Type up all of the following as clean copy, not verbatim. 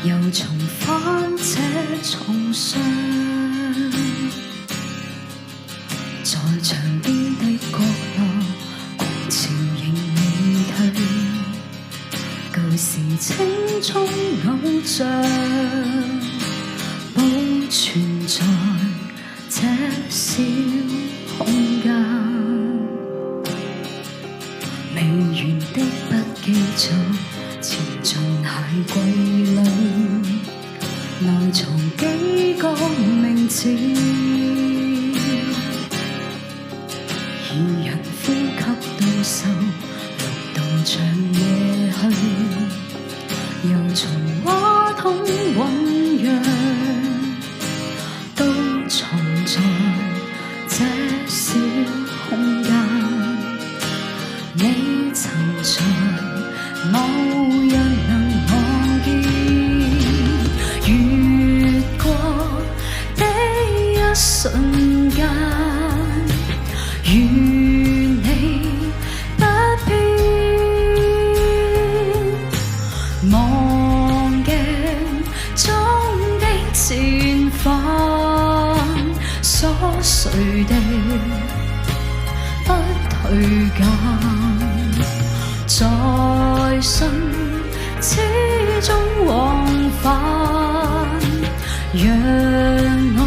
又重返這床上，在牆邊的角落，狂潮仍未退，舊時青葱偶像保存在這小空間，未完的筆記早潛進鞋櫃裏，內藏幾個名字，二人呼吸到瘦，綠到長夜去，又從話筒醞釀，都藏在這小空間。你曾在某日能望見越過的一瞬間，與你不變，望鏡中的前方，瑣碎的不退減，在信始終往返，讓我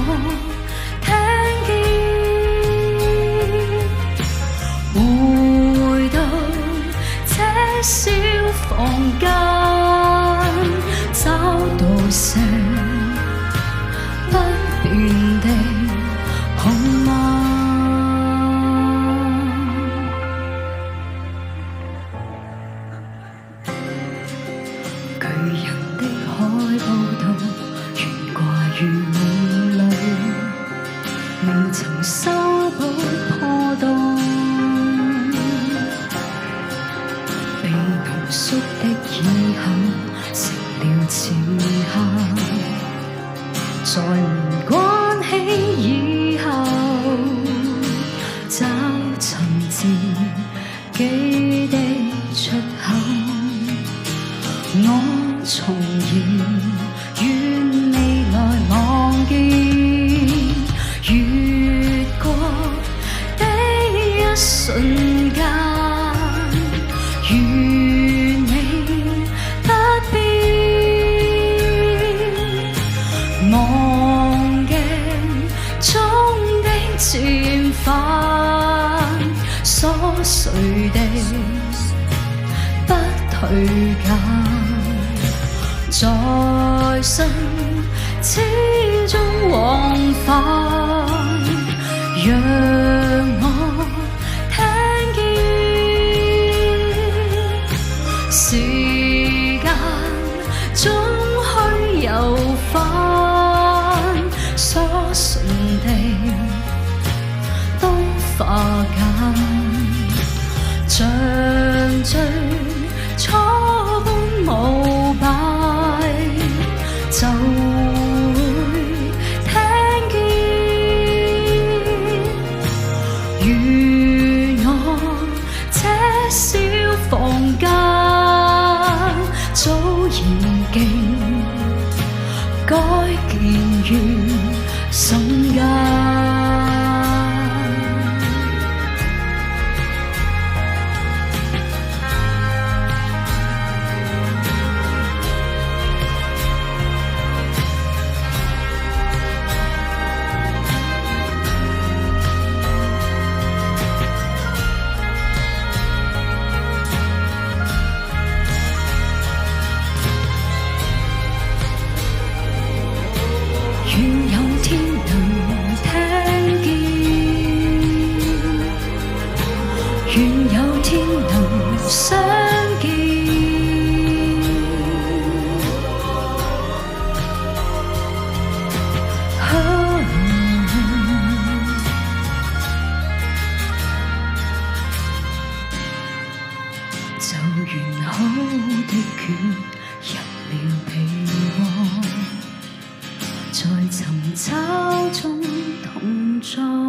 聽見，回到這小房間，找到些不變的好嗎？巨人的海報道懸掛於夢裏，未曾修補破洞，被濃縮的以後成了潮下，在門關起以後，找尋自己的出口。我從遙遠未來望見，越過的一瞬間，與你不變，望鏡中的前方，瑣碎的不退減，在信始終往返，讓我聽見，時間終須有返，所信的都化減，像最初般無敗，就會聽見，與我這小房間早已經改建於瞬間。願有天能聽見，願有天能相見，就完好的決入了被窩，在尋找中同在。